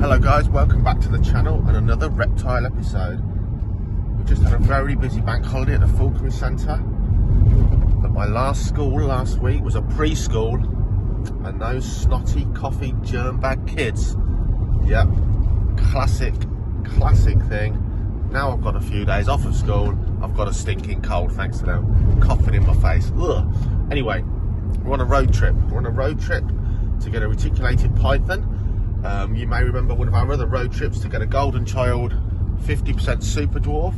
Hello guys, welcome back to the channel and another reptile episode. We've just had a very busy bank holiday at the Fulcrum Centre, but my last school last week was a preschool, and those snotty coffee germ bag kids, yep, classic thing. Now I've got a few days off of school, I've got a stinking cold thanks to them coughing in my face. Ugh. Anyway, we're on a road trip to get a reticulated python. You may remember one of our other road trips to get a golden child 50% Superdwarf.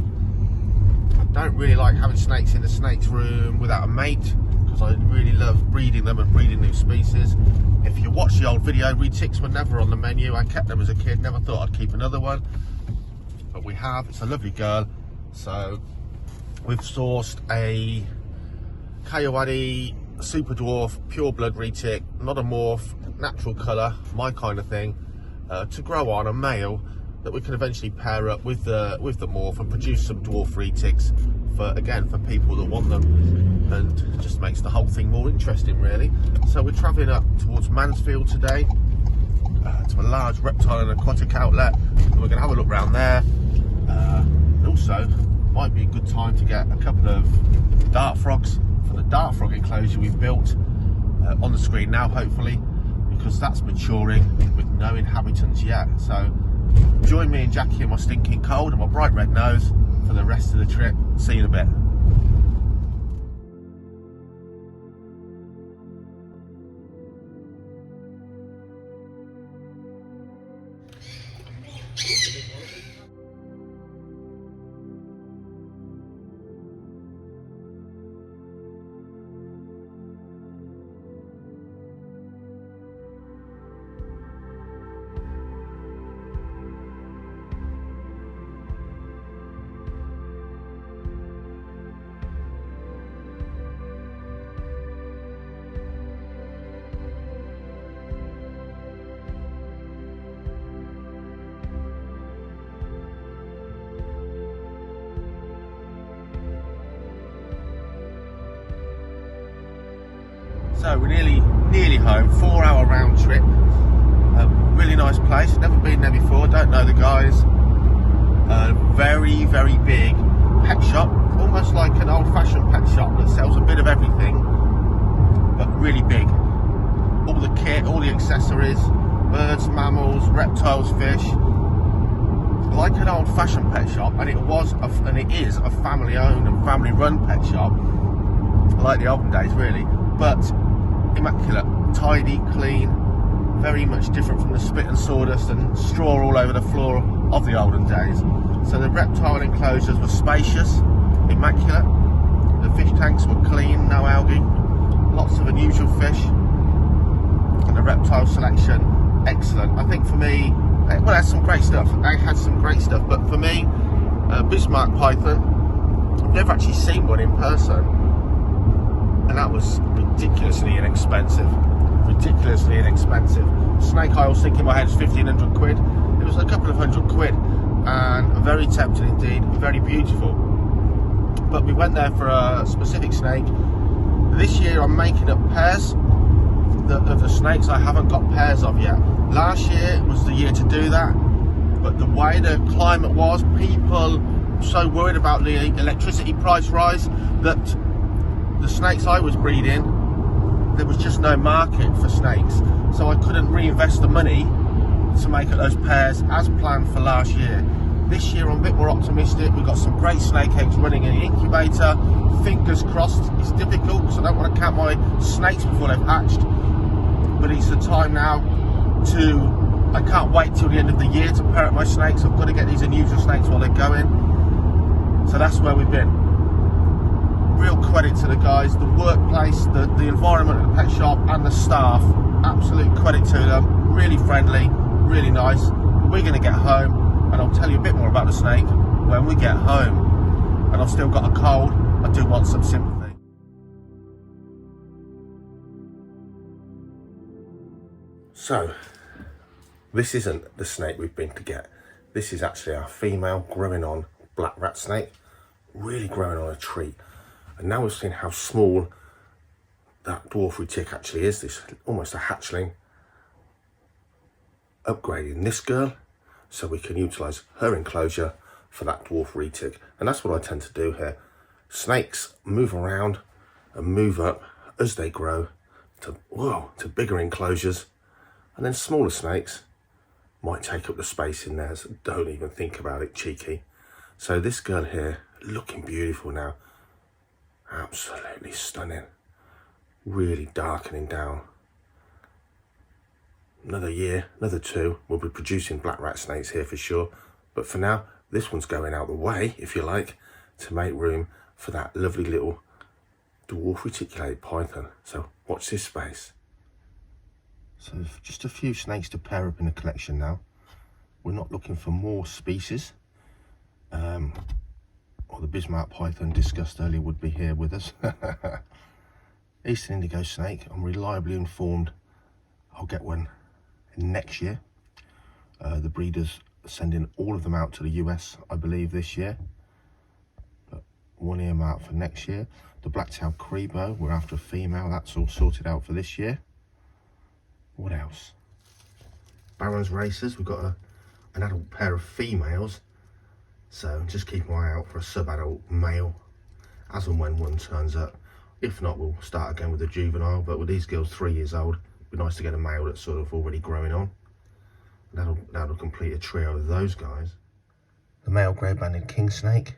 I don't really like having snakes in the snakes room without a mate, because I really love breeding them and breeding new species. If you watch the old video, Retics were never on the menu. I kept them as a kid, never thought I'd keep another one, but we have. It's a lovely girl. So we've sourced a Kayuadi Superdwarf pure blood retic, not a morph, natural colour, my kind of thing, to grow on a male that we can eventually pair up with the morph and produce some dwarf retics for people that want them, and it just makes the whole thing more interesting really. So we're travelling up towards Mansfield today to a large reptile and aquatic outlet, and we're going to have a look around there. Also might be a good time to get a couple of dart frogs from the dart frog enclosure we've built on the screen now, hopefully, because that's maturing with no inhabitants yet. So join me and Jackie in my stinking cold and my bright red nose for the rest of the trip. See you in a bit. So we're nearly home, 4-hour round trip. Really nice place, never been there before, don't know the guys. Very big pet shop, almost like an old-fashioned pet shop that sells a bit of everything, but really big. All the kit, all the accessories, birds, mammals, reptiles, fish. Like an old-fashioned pet shop, and it is a family-owned and family-run pet shop, like the olden days really, but immaculate, tidy, clean, very much different from the spit and sawdust and straw all over the floor of the olden days. So the reptile enclosures were spacious, immaculate, the fish tanks were clean, no algae, lots of unusual fish, and the reptile selection excellent. I think for me, well, it had some great stuff, but for me, Bismarck python, I've never actually seen one in person, and that was ridiculously inexpensive. Snake I was thinking in my head was 1,500 quid. It was a couple of £100 and very tempting indeed, very beautiful. But we went there for a specific snake. This year I'm making up pairs of the snakes I haven't got pairs of yet. Last year was the year to do that, but the way the climate was, people were so worried about the electricity price rise that the snakes I was breeding, there was just no market for snakes, so I couldn't reinvest the money to make up those pairs as planned for last year. This year I'm a bit more optimistic. We've got some great snake eggs running in the incubator. Fingers crossed. It's difficult because I don't want to count my snakes before they've hatched, but it's the time now I can't wait till the end of the year to pair up my snakes. I've got to get these unusual snakes while they're going. So that's where we've been. Real credit to the guys, the workplace, the environment of the pet shop and the staff, absolute credit to them, really friendly, really nice. We're going to get home and I'll tell you a bit more about the snake when we get home. And I've still got a cold, I do want some sympathy. So, this isn't the snake we've been to get. This is actually our female growing on black rat snake, really growing on a tree. And now we've seen how small that dwarf retic actually is, this almost a hatchling. upgrading this girl so we can utilise her enclosure for that dwarf retic. And that's what I tend to do here. Snakes move around and move up as they grow to bigger enclosures, and then smaller snakes might take up the space in there, so don't even think about it, cheeky. So this girl here, looking beautiful now, absolutely stunning, really darkening down. Another year, another 2, we'll be producing black rat snakes here for sure, but for now this one's going out the way, if you like, to make room for that lovely little dwarf reticulated python. So watch this space. So just a few snakes to pair up in the collection now. We're not looking for more species. Or the Bismarck python discussed earlier would be here with us. Eastern indigo snake, I'm reliably informed I'll get one next year. The breeders are sending all of them out to the US, I believe, this year. But one earmarked for next year. The black-tailed crebo, we're after a female, that's all sorted out for this year. What else? Barron's racers, we've got an adult pair of females, so just keep an eye out for a sub-adult male as and when one turns up. If not, we'll start again with a juvenile, but with these girls 3 years old, it'd be nice to get a male that's sort of already growing on. That'll complete a trio of those guys. The male grey-banded king snake,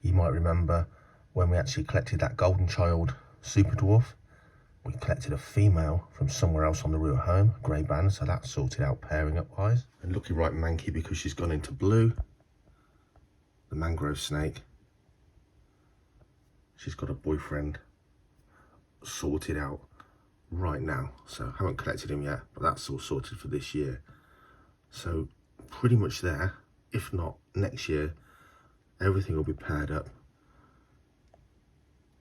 you might remember when we actually collected that golden child Superdwarf, we collected a female from somewhere else on the route home, grey band, so that's sorted out pairing up wise. And looking right manky because she's gone into blue. The mangrove snake, she's got a boyfriend sorted out right now, so I haven't collected him yet, but that's all sorted for this year. So pretty much there, if not next year, everything will be paired up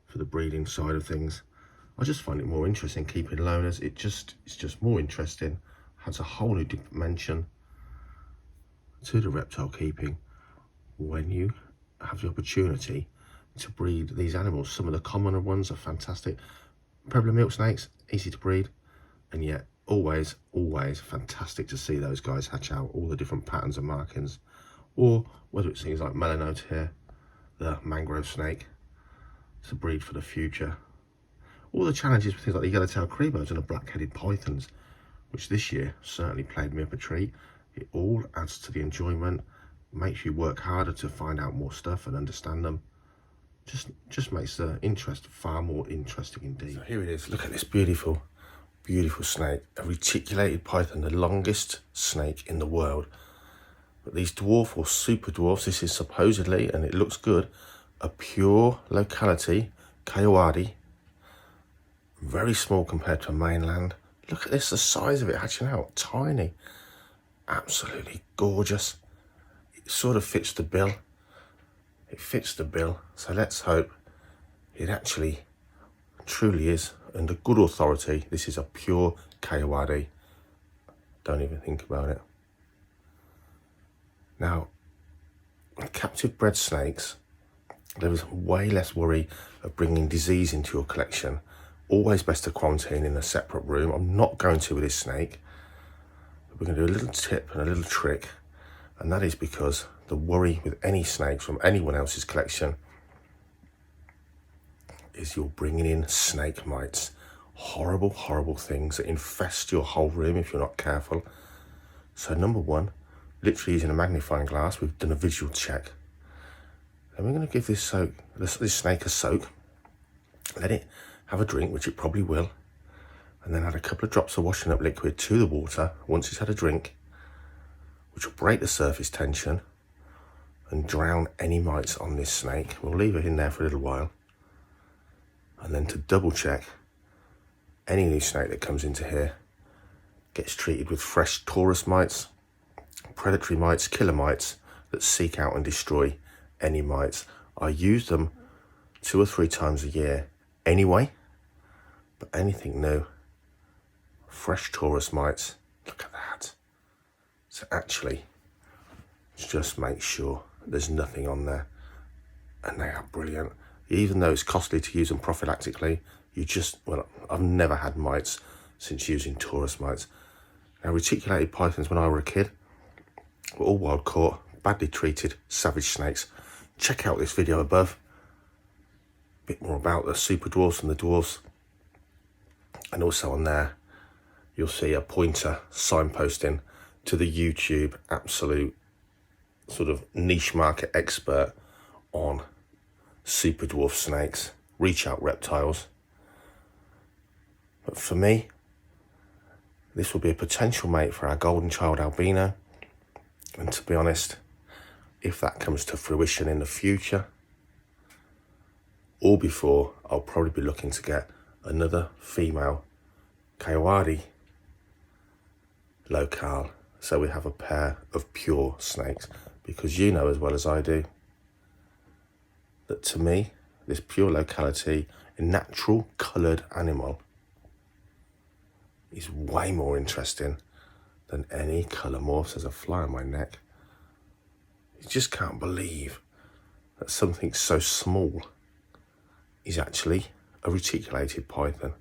for the breeding side of things. I just find it more interesting keeping loners. It's just more interesting, has a whole new dimension to the reptile keeping when you have the opportunity to breed these animals. Some of the commoner ones are fantastic. Pueblo milk snakes, easy to breed, and yet always fantastic to see those guys hatch out, all the different patterns and markings. Or whether it's things like melanote here, the mangrove snake, to breed for the future. All the challenges with things like the yellow-tailed crebos and the black-headed pythons, which this year certainly played me up a treat. It all adds to the enjoyment, makes you work harder to find out more stuff and understand them. Just makes the interest far more interesting indeed. So here it is, look at this beautiful snake, a reticulated python, the longest snake in the world. But these dwarf or super dwarfs, this is supposedly, and it looks good, a pure locality, Kayuadi. Very small compared to mainland. Look at this, the size of it hatching out, tiny. Absolutely gorgeous. It sort of fits the bill. It fits the bill. So let's hope it actually truly is, under good authority, this is a pure Kayuadi. Don't even think about it. Now, with captive bred snakes, there is way less worry of bringing disease into your collection. Always best to quarantine in a separate room. I'm not going to with this snake. We're going to do a little tip and a little trick, and that is because the worry with any snakes from anyone else's collection is you're bringing in snake mites. Horrible things that infest your whole room if you're not careful. So number one, literally using a magnifying glass, we've done a visual check. And we're going to give this snake a soak. Let it have a drink, which it probably will, and then add a couple of drops of washing up liquid to the water once it's had a drink, which will break the surface tension and drown any mites on this snake. We'll leave it in there for a little while, and then to double check, any new snake that comes into here gets treated with fresh Taurus mites, predatory mites, killer mites that seek out and destroy any mites. I use them 2 or 3 times a year anyway, but anything new, fresh Taurus mites, look at that. So actually, just make sure there's nothing on there, and they are brilliant. Even though it's costly to use them prophylactically, I've never had mites since using Taurus mites. Now, reticulated pythons, when I was a kid, were all wild caught, badly treated, savage snakes. Check out this video above. A bit more about the superdwarfs and the dwarfs. And also on there, you'll see a pointer signposting to the YouTube absolute sort of niche market expert on superdwarf snakes, reach out reptiles. But for me, this will be a potential mate for our golden child albino. And to be honest, if that comes to fruition in the future or before, I'll probably be looking to get another female Kayuadi locale, so we have a pair of pure snakes, because you know as well as I do that to me, this pure locality, a natural coloured animal, is way more interesting than any colour morphs. There's a fly on my neck. You just can't believe that something so small is actually a reticulated python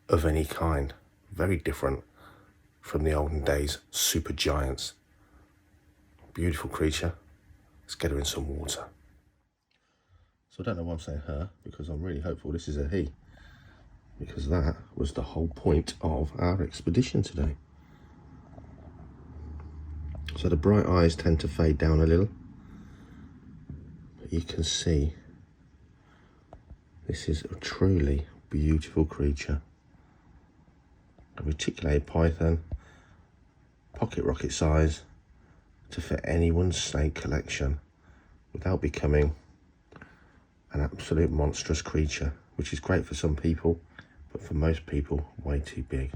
of any kind. Very different from the olden days super giants. Beautiful creature. Let's get her in some water. So I don't know why I'm saying her, because I'm really hopeful this is a he, because that was the whole point of our expedition today. So the bright eyes tend to fade down a little, but you can see this is a truly beautiful creature. A reticulated python, pocket rocket size, to fit anyone's snake collection without becoming an absolute monstrous creature, which is great for some people, but for most people, way too big.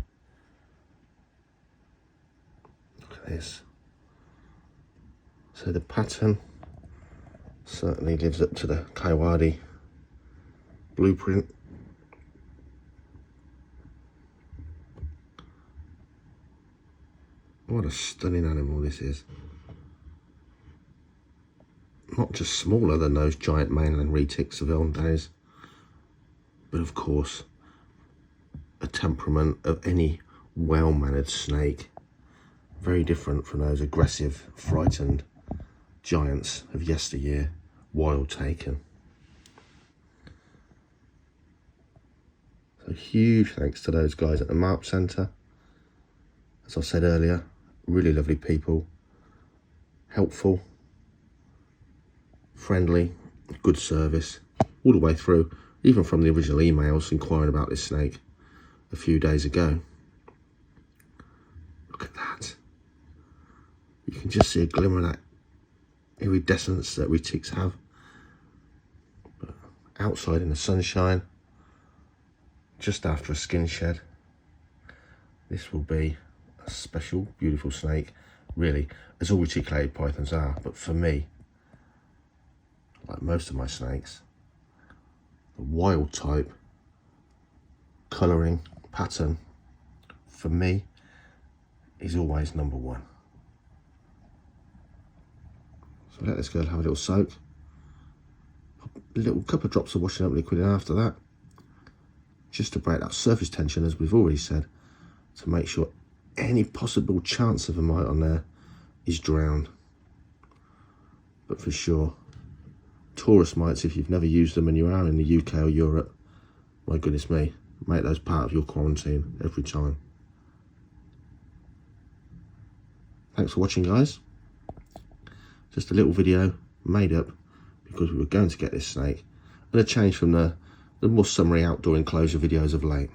Look at this. So the pattern certainly lives up to the Kayuadi blueprint. What a stunning animal this is. Not just smaller than those giant mainland retics of old days, but of course a temperament of any well-mannered snake. Very different from those aggressive, frightened giants of yesteryear, wild taken. So huge thanks to those guys at the MARP Centre. As I said earlier, really lovely people, helpful, friendly, good service all the way through, even from the original emails inquiring about this snake a few days ago. Look at that. You can just see a glimmer of that iridescence that retics have. But outside in the sunshine, just after a skin shed, this will be a special, beautiful snake, really, as all reticulated pythons are. But for me, like most of my snakes, the wild type colouring pattern for me is always number one. So let this girl have a little soak, a little couple of drops of washing up liquid in after that, just to break that surface tension, as we've already said, to make sure any possible chance of a mite on there is drowned. But for sure, Taurus mites, if you've never used them and you are in the UK or Europe, my goodness me, make those part of your quarantine every time. Thanks for watching, guys. Just a little video made up because we were going to get this snake, and a change from the more summary outdoor enclosure videos of late.